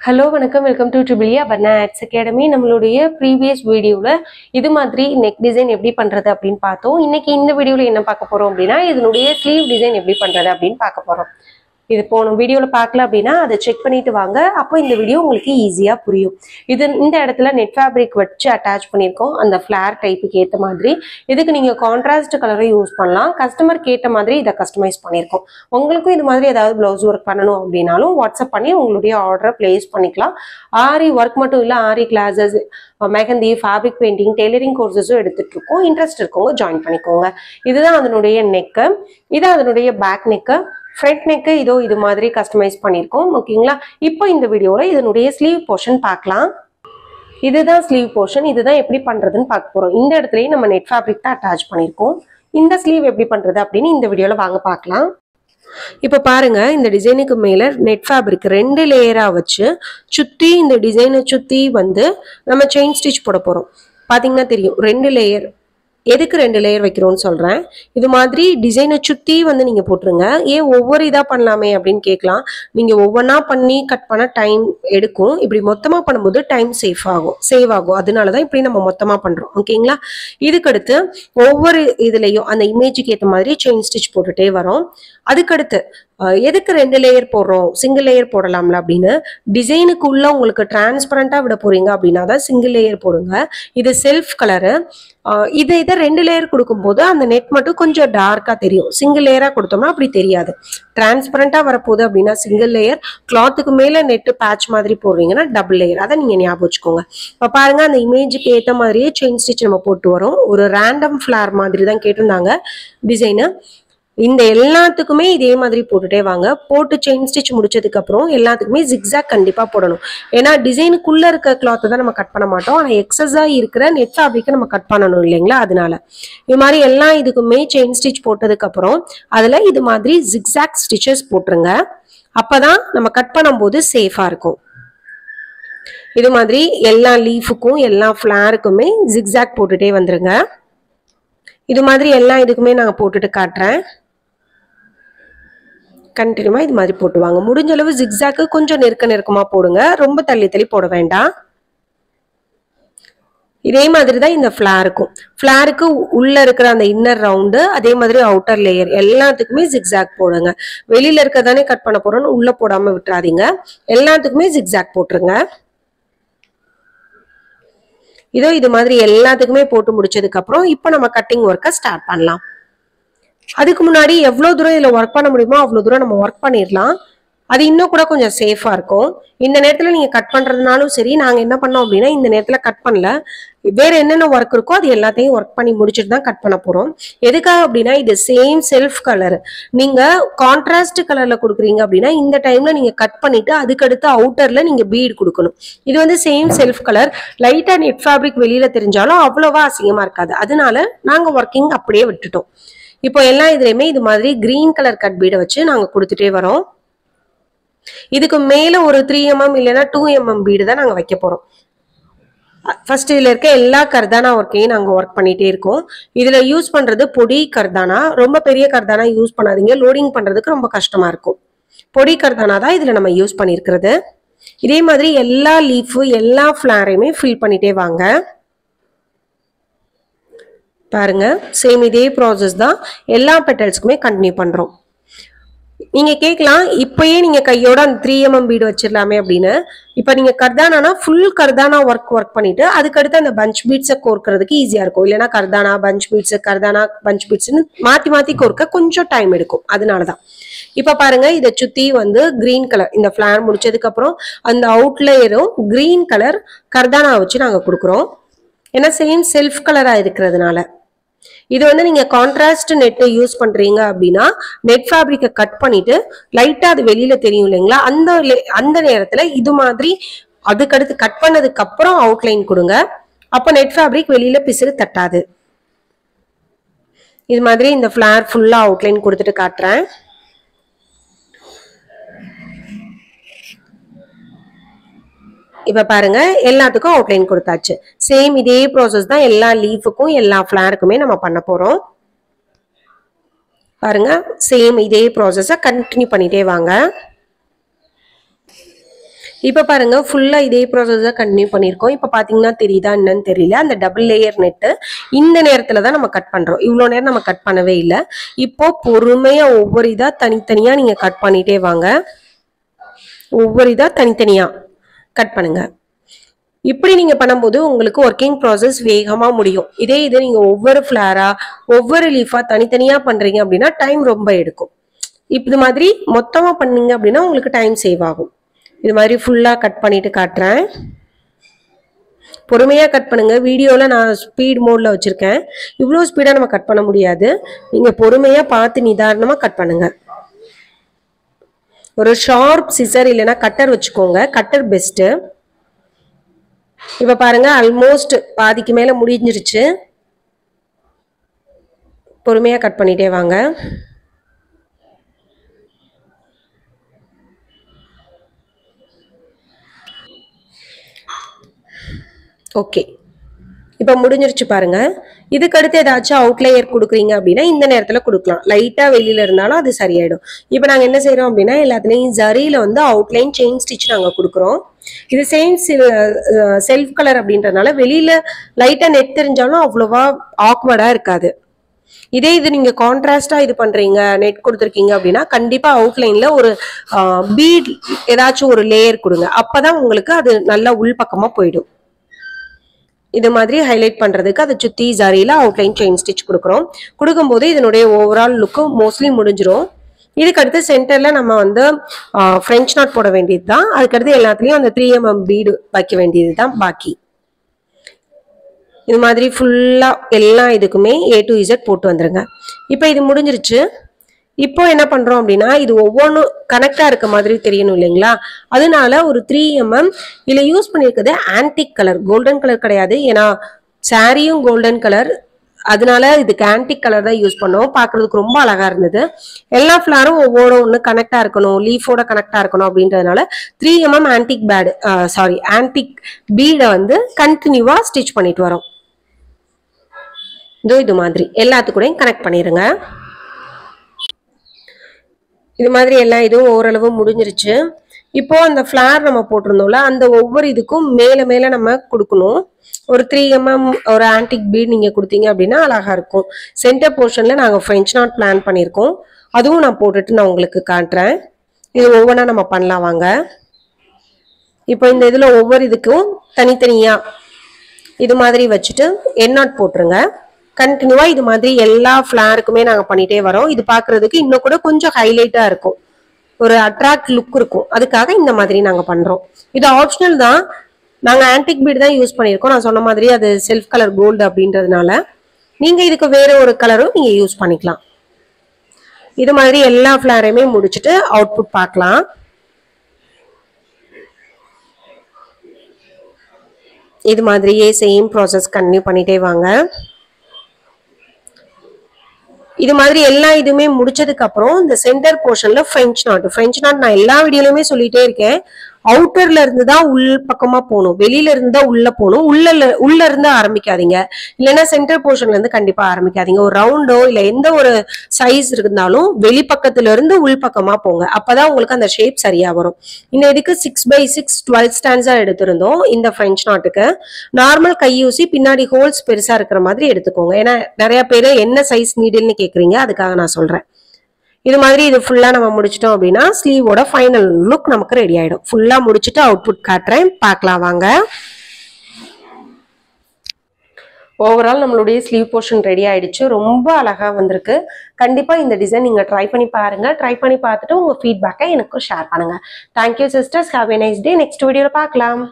Hello, welcome to Tribilia Barna Ads Academy. நம்மளுடைய previous videoல இது மாதிரி neck design எப்படி பண்றது அப்படினு பார்த்தோம். இன்னைக்கு இந்த வீடியோல என்ன பார்க்க போறோம் அப்படினா இதனுடைய sleeve design எப்படி பண்றது அப்படினு பார்க்க போறோம். இது போன வீடியோல பார்க்கல அப்படினா அதை செக் பண்ணிட்டு வாங்க. அப்போ இந்த வீடியோ உங்களுக்கு ஈஸியா புரியும். இது இந்த இடத்துல நெட் ஃபேப்ரிக் வச்சு அட்டாச் பண்ணிருக்கோம் அந்த ஃப்ளேர் டைப்புக்கு ஏத்த மாதிரி. இதுக்கு நீங்க கான்ட்ராஸ்ட் கலரை யூஸ் பண்ணலாம். கஸ்டமருக்கு ஏத்த மாதிரி இத கஸ்டமைஸ் பண்ணிருக்கோம். உங்களுக்கும் இது மாதிரி ஏதாவது ப்ளவுஸ் வர்க் பண்ணனும் அப்படினாலும் வாட்ஸ்அப் பண்ணி உங்களுடைய ஆர்டரை பிளேஸ் பண்ணிக்கலாம். ஆரி வர்க் மட்டும் இல்ல aari classes mehndi fabric painting tailoring கோர்சஸும் எடுத்துட்டு இருக்கோம். இன்ட்ரெஸ்ட் இருக்கவங்க ஜாயின் பண்ணிக்கோங்க. இதுதான் அதனுடைய நெக். இது அதனுடைய பேக் நெக். ஃப்ரண்ட் நெக் இதோ இது மாதிரி கஸ்டமைஸ் பண்ணிருக்கோம். ஓகேங்களா? இப்போ இந்த வீடியோல இதனுடைய ஸ்லீவ் போர்ஷன் பார்க்கலாம். இதுதான் ஸ்லீவ் போர்ஷன். இதுதான் எப்படி பண்றதுன்னு பார்க்க போறோம். இந்த இடத்துலயே நம்ம நெட் ஃபேப்ரிக் தான் அட்டாச் பண்ணிருக்கோம். இந்த ஸ்லீவ் எப்படி பண்றது அப்படின்னு இந்த வீடியோல வாங்க பார்க்கலாம். இப்ப பாருங்க, இந்த டிசைனுக்கு மேல நெட் ஃபேப்ரிக் 2 லேயரா வச்சு சுத்தி இந்த டிசைனை சுத்தி வந்து நம்ம செயின் ஸ்டிச் போட போறோம். பாத்தீங்கன்னா தெரியும் 2 லேயர். எதுக்கு 2 லேயர் வைக்கிறோம்னு சொல்றேன். இது மாதிரி டிசைனை சுத்தி வந்து நீங்க போட்டுருங்க. ஏன் ஒவ்வொரு இதா பண்ணலாமே அப்படின்னு கேட்கலாம். நீங்க ஒவ்வொன்னா பண்ணி கட் பண்ண டைம் எடுக்கும். இப்படி மொத்தமா பண்ணும்போது டைம் சேவ் ஆகும். அதனாலதான் இப்படி நம்ம மொத்தமா பண்றோம். ஓகேங்களா? இதுக்கடுத்து ஒவ்வொரு இதுலயும் அந்த இமேஜுக்கு ஏற்ற மாதிரி செயின் ஸ்டிச் போட்டுட்டே வரோம். அதுக்கடுத்து எதுக்கு 2 லேயர் போடுறோம், சிங்கிள் லேயர் போடலாம்ல அப்படின்னு டிசைனுக்குள்ள உங்களுக்கு டிரான்ஸ்பரண்டா விட போறீங்க அப்படின்னா தான் சிங்கிள் லேயர் போடுங்க. இது செல்ஃப் கலரு. இதை 2 லேயர் கொடுக்கும்போது அந்த நெட் மட்டும் கொஞ்சம் டார்க்கா தெரியும். சிங்கிள் லேயரா கொடுத்தோம்னா அப்படி தெரியாது. டிரான்ஸ்பரண்டா வரப்போகுது அப்படின்னா சிங்கிள் லேயர், கிளாத்துக்கு மேல நெட் பேட்ச் மாதிரி போடுறீங்கன்னா டபுள் லேயர். அதை நீங்க ஞாபகம் வச்சுக்கோங்க. இப்ப பாருங்க, அந்த இமேஜுக்கு ஏற்ற மாதிரியே செயின் ஸ்டிச் நம்ம போட்டு வரோம். ஒரு ரேண்டம் ஃபிளார் மாதிரி தான் கேட்டிருந்தாங்க டிசைனு. இந்த எல்லாத்துக்குமே இதே மாதிரி போட்டுட்டே வாங்க. போட்டு செயின் ஸ்டிச் முடிச்சதுக்கு அப்புறம் எல்லாத்துக்குமே ஜிக்ஸாக் கண்டிப்பா போடணும். ஏன்னா டிசைனுக்குள்ள இருக்க கிளாத்தை தான் நம்ம கட் பண்ண மாட்டோம். ஆனா எக்ஸஸா இருக்கிற நெட் ஃபேப்ரிக்கை நம்ம கட் பண்ணணும் இல்லைங்களா? அதனால இது மாதிரி எல்லா இதுக்குமே செயின் ஸ்டிச் போட்டதுக்கு அப்புறம் அதுல இது மாதிரி ஜிக்ஸாக் ஸ்டிச்சஸ் போட்டுருங்க. அப்பதான் நம்ம கட் பண்ணும்போது சேஃபா இருக்கும். இது மாதிரி எல்லா லீஃபுக்கும் எல்லா ஃபிளாருக்குமே ஜிக்ஸாக் போட்டுட்டே வந்துருங்க. இது மாதிரி எல்லா இதுக்குமே நாங்க போட்டுட்டு காட்டுறேன். கண்டினியூவா இது மாதிரி போட்டுவாங்க. முடிஞ்ச அளவு ஜிக்ஸாக்கு கொஞ்சம் நெருக்கமா போடுங்க. ரொம்ப தள்ளி போட வேண்டாம். இதே மாதிரி தான் இந்த ஃபிளாருக்கு உள்ள இருக்கிற அந்த இன்னர் ரவுண்டு, அதே மாதிரி அவுட்டர் லேயர் எல்லாத்துக்குமே ஜிக்ஸாக் போடுங்க. வெளியில இருக்கதானே கட் பண்ண போறோம்னு உள்ள போடாம விட்டுறாதீங்க. எல்லாத்துக்குமே ஜிக்ஸாக் போட்டுருங்க. இதோ இது மாதிரி எல்லாத்துக்குமே போட்டு முடிச்சதுக்கு அப்புறம் இப்ப நம்ம கட்டிங் ஒர்க்கை ஸ்டார்ட் பண்ணலாம். அதுக்கு முன்னாடி எவ்வளவு தூரம் இதுல ஒர்க் பண்ண முடியுமோ அவ்வளவு தூரம் நம்ம ஒர்க் பண்ணிடலாம். அது இன்னும் கூட கொஞ்சம் சேஃபா இருக்கும். இந்த நேரத்துல நீங்க கட் பண்றதுனாலும் சரி, நாங்க என்ன பண்ணோம் அப்படின்னா இந்த நேரத்துல கட் பண்ணல, வேற என்னென்ன ஒர்க் இருக்கோ அது எல்லாத்தையும் ஒர்க் பண்ணி முடிச்சுட்டு தான் கட் பண்ண போறோம். எதுக்காக அப்படின்னா இது சேம் செல்ஃப் கலர். நீங்க கான்ட்ராஸ்ட் கலர்ல கொடுக்குறீங்க அப்படின்னா இந்த டைம்ல நீங்க கட் பண்ணிட்டு அதுக்கடுத்து அவுட்டர்ல நீங்க பீட் கொடுக்கணும். இது வந்து சேம் செல்ஃப் கலர். லைட்டா நெட் ஃபேப்ரிக் வெளியில தெரிஞ்சாலும் அவ்வளவா அசிங்கமா இருக்காது. அதனால நாங்க ஒர்க்கிங் அப்படியே விட்டுட்டோம். இப்போ எல்லா இதுலயுமே இது மாதிரி கிரீன் கலர் கட் பீடை வச்சு நாங்க கொடுத்துட்டே வரோம். இதுக்கு மேல ஒரு 3mm இல்லைன்னா 2mm பீடு தான் நாங்க வைக்க போறோம். ஃபர்ஸ்ட் இதுல இருக்க எல்லா கர்தானா ஒர்க்கையும் நாங்க ஒர்க் பண்ணிட்டே இருக்கோம். இதுல யூஸ் பண்றது பொடி கர்தானா. ரொம்ப பெரிய கர்தானா யூஸ் பண்ணாதீங்க. லோடிங் பண்றதுக்கு ரொம்ப கஷ்டமா இருக்கும். பொடி கர்தானா தான் இதுல நம்ம யூஸ் பண்ணிருக்கிறது. இதே மாதிரி எல்லா லீஃபு எல்லா ஃபிளாரையுமே ஃபில் பண்ணிட்டே வாங்க. பாருங்க, சேம் இதே ப்ராசஸ் தான் எல்லா பெட்டல்ஸ்க்குமே கண்டினியூ பண்றோம். நீங்க கேட்கலாம், இப்பயே நீங்க கையோட அந்த 3mm பீடு வச்சிடலாமே அப்படின்னு. இப்ப நீங்க கர்தானா ஃபுல் கர்தானா ஒர்க் பண்ணிட்டு அதுக்கடுத்து அந்த பஞ்ச் பீட்ஸை கோர்க்கறதுக்கு ஈஸியா இருக்கும். இல்லைன்னா கர்தானா பஞ்ச் பீட்ஸ்ன்னு மாத்தி கோர்க்க கொஞ்சம் டைம் எடுக்கும். அதனாலதான் இப்ப பாருங்க, இதை சுத்தி வந்து கிரீன் கலர் இந்த ஃபிளார் முடிச்சதுக்கு அப்புறம் அந்த அவுட்லேயரும் கிரீன் கலர் கர்தானா வச்சு நாங்க கொடுக்குறோம். ஏன்னா சேம் செல்ஃப் கலரா இருக்கிறதுனால. இது வந்து நீங்க கான்ட்ராஸ்ட் நெட் யூஸ் பண்றீங்க அப்படின்னா நெட் ஃபேப்ரிக்கை கட் பண்ணிட்டு லைட்டா அது வெளியில தெரியும் இல்லைங்களா? அந்த நேரத்துல இது மாதிரி அதுக்கடுத்து கட் பண்ணதுக்கு அப்புறம் அவுட்லைன் கொடுங்க. அப்ப நெட் ஃபேப்ரிக் வெளியில பிசுறு தட்டாது. இது மாதிரி இந்த ஃபிளார் ஃபுல்லா அவுட்லைன் கொடுத்துட்டு காட்டுறேன். இப்ப பாருங்க, எல்லாத்துக்கும் அவுட்லைன் கொடுத்தாச்சு. சேம் இதே ப்ராசஸ் தான் எல்லா லீஃபுக்கும் எல்லா ஃபிளாருக்குமே நம்ம பண்ண போறோம். பாருங்க, சேம் இதே ப்ராசஸை கண்டினியூ பண்ணிட்டே வாங்க. இப்போ பாருங்க ஃபுல்லா இதே ப்ராசஸை கண்டினியூ பண்ணியிருக்கோம். இப்போ பார்த்தீங்கன்னா தெரியுதா என்னன்னு தெரியல, அந்த டபுள் லேயர் நெட்டு இந்த நேரத்தில் தான் நம்ம கட் பண்ணுறோம். இவ்வளோ நேரம் நம்ம கட் பண்ணவே இல்லை. இப்போ பொறுமையாக ஒவ்வொரு இதாக தனித்தனியாக நீங்கள் கட் பண்ணிகிட்டே வாங்க. ஒவ்வொரு இதாக தனித்தனியாக கட் பண்ணுங்க. இப்படி நீங்கள் பண்ணும்போது உங்களுக்கு ஒர்க்கிங் ப்ராசஸ் வேகமாக முடியும். இதே இது நீங்கள் ஒவ்வொரு ஃப்ளாரா ஒவ்வொரு லீஃபாக தனித்தனியாக பண்ணுறீங்க அப்படின்னா டைம் ரொம்ப எடுக்கும். இது மாதிரி மொத்தமாக பண்ணீங்க அப்படின்னா உங்களுக்கு டைம் சேவ் ஆகும். இது மாதிரி ஃபுல்லாக கட் பண்ணிட்டு காட்டுறேன். பொறுமையாக கட் பண்ணுங்க. வீடியோவில் நான் ஸ்பீட் மோடில் வச்சுருக்கேன். இவ்வளோ ஸ்பீடாக நம்ம கட் பண்ண முடியாது. நீங்கள் பொறுமையாக பார்த்து நிதானமாக கட் பண்ணுங்க. ஒரு ஷார்ப் சிசர் இல்லைன்னா கட்டர் வச்சுக்கோங்க. Cutter best. இப்போ பாருங்க ஆல்மோஸ்ட் பாதிக்கு மேலே முடிஞ்சிருச்சு. பொறுமையாக கட் பண்ணிட்டே வாங்க. ஓகே, இப்போ முடிஞ்சிருச்சு பாருங்க. இதுக்கு அடுத்து ஏதாச்சும் அவுட்லேயர் கொடுக்குறீங்க அப்படின்னா இந்த நேரத்தில் கொடுக்கலாம். லைட்டாக வெளியில இருந்தாலும் அது சரியாயிடும். இப்போ நாங்கள் என்ன செய்கிறோம் அப்படின்னா எல்லாத்துலேயும் ஜரியில் வந்து அவுட்லைன் செயின் ஸ்டிச் நாங்கள் கொடுக்குறோம். இது செல்ஃப் கலர் அப்படின்றதுனால வெளியில லைட்டாக நெட் தெரிஞ்சாலும் அவ்வளோவா ஆக்வர்டாக இருக்காது. இதே இது நீங்க கான்ட்ராஸ்டா இது பண்றீங்க, நெட் கொடுத்துருக்கீங்க அப்படின்னா கண்டிப்பா அவுட்லைன்ல ஒரு பீட் ஏதாச்சும் ஒரு லேயர் கொடுங்க. அப்பதான் உங்களுக்கு அது நல்லா உள்பக்கமா போயிடும். இது மாதிரி ஹைலைட் பண்றதுக்கு அதை சுத்தி ஜரியில அவுட்லைன் செயின் ஸ்டிச் கொடுக்குறோம். கொடுக்கும்போது இதனுடைய ஓவரால் லுக்கு மோஸ்ட்லி முடிஞ்சிடும். இதுக்கடுத்து சென்டர்ல நம்ம வந்து ஃப்ரெஞ்ச் நாட் போட வேண்டியது தான். அதுக்கடுத்து எல்லாத்துலயும் அந்த 3mm பீடு வைக்க வேண்டியது தான் பாக்கி. இது மாதிரி ஃபுல்லா எல்லா இதுக்குமே A to Z போட்டு வந்துருங்க. இப்போ இது முடிஞ்சிருச்சு. இப்போ என்ன பண்றோம் அப்படின்னா இது ஒவ்வொன்றும் கனெக்டா இருக்க மாதிரி தெரியணும் இல்லைங்களா? அதனால ஒரு 3mm இதுல யூஸ் பண்ணியிருக்கிறது ஆன்டிக் கலர், கோல்டன் கலர் கிடையாது. ஏன்னா சாரியும் கோல்டன் கலர், அதனால இதுக்கு ஆன்டிக் கலர் தான் யூஸ் பண்ணோம். பார்க்கறதுக்கு ரொம்ப அழகா இருந்தது. எல்லா ஃபிளாரும் ஒவ்வொன்று கனெக்டா இருக்கணும், லீஃபோட கனெக்டா இருக்கணும் அப்படின்றதுனால 3mm ஆன்டிக் பீடை வந்து கண்டினியூவா ஸ்டிச் பண்ணிட்டு வரோம். இது மாதிரி எல்லாத்துக்கூடையும் கனெக்ட் பண்ணிடுங்க. இது மாதிரி எல்லா இதுவும் ஓரளவு முடிஞ்சிருச்சு. இப்போ அந்த ஃபிளார் நம்ம போட்டிருந்தோம்ல அந்த ஒவ்வொரு இதுக்கும் மேல மேல நம்ம கொடுக்கணும். ஒரு 3mm ஒரு ஆன்டிக் பீட் நீங்க கொடுத்தீங்க அப்படின்னா அழகா இருக்கும். சென்டர் போர்ஷன்ல நாங்கள் ஃப்ரெஞ்ச் நாட் பிளான் பண்ணியிருக்கோம். அதுவும் நான் போட்டுட்டு நான் உங்களுக்கு காட்டுறேன். இது ஒவ்வொன்றா நம்ம பண்ணலாம் வாங்க. இப்போ இந்த இதுல ஒவ்வொரு இதுக்கும் தனித்தனியா இது மாதிரி வச்சுட்டு என் நாட் போட்டுருங்க. கண்டினியூவா இது மாதிரி எல்லா ஃபிளாருக்குமே நாங்க பண்ணிட்டே வரோம். இது பாக்குறதுக்கு இன்னும் கூட கொஞ்சம் ஹைலைட்டா இருக்கும், ஒரு அட்ராக்ட் லுக் இருக்கும். அதுக்காக இந்த மாதிரி நாங்க பண்றோம். இது ஆப்ஷனல் தான். நாங்க ஆன்டிக் பீட் தான் யூஸ் பண்ணியிருக்கோம். நான் சொன்ன மாதிரி அது செல்ஃப் கலர் கோல்டு அப்படின்றதுனால நீங்க இதுக்கு வேற ஒரு கலரும் நீங்க யூஸ் பண்ணிக்கலாம். இது மாதிரி எல்லா ஃபிளாரையுமே முடிச்சுட்டு அவுட்புட் பார்க்கலாம். இது மாதிரியே சேம் ப்ராசஸ் கண்டினியூ பண்ணிட்டே வாங்க. இது மாதிரி எல்லா இதுவுமே முடிச்சதுக்கு அப்புறம் இந்த சென்டர் போர்ஷன்ல ஃப்ரெஞ்ச் நாட் நான் எல்லா வீடியோலயுமே சொல்லிட்டே இருக்கேன். அவுட்டர்ல இருந்து தான் உள் பக்கமா போகணும், வெளியில இருந்து தான் உள்ள போகணும். உள்ள இருந்து ஆரம்பிக்காதீங்க, இல்லைன்னா சென்டர் போர்ஷன்ல இருந்து கண்டிப்பா ஆரம்பிக்காதீங்க. ஒரு ரவுண்டோ இல்ல எந்த ஒரு சைஸ் இருந்தாலும் வெளிப்பக்கத்துல இருந்து உள் பக்கமா போங்க. அப்பதான் உங்களுக்கு அந்த ஷேப் சரியா வரும். இந்த இதுக்கு 6x6 12 ஸ்டாண்ட்ஸா எடுத்திருந்தோம். இந்த ஃப்ரெஞ்ச் நாட்டுக்கு நார்மல் கையூசி பின்னாடி ஹோல்ஸ் பெருசா இருக்கிற மாதிரி எடுத்துக்கோங்க. ஏன்னா நிறைய பேர் என்ன சைஸ் நீடில்னு கேக்குறீங்க, அதுக்காக நான் சொல்றேன். இது மாதிரி இது ஃபுல்லா நம்ம முடிச்சிட்டோம் அப்படின்னா ஸ்லீவோட ஃபைனல் லுக் நமக்கு ரெடி ஆயிடும். ஃபுல்லா முடிச்சிட்டு அவுட்புட் காட்டுறேன், பார்க்கலாம் வாங்க. ஓவரால் நம்மளுடைய ஸ்லீவ் போர்ஷன் ரெடி ஆயிடுச்சு. ரொம்ப அழகா வந்திருக்கு. கண்டிப்பா இந்த டிசைன் நீங்க ட்ரை பண்ணி பாருங்க. ட்ரை பண்ணி பார்த்துட்டு உங்க ஃபீட்பேக்கை எனக்கு ஷேர் பண்ணுங்க. Thank you sisters. Have a nice day. Next வீடியோல பார்க்கலாம்.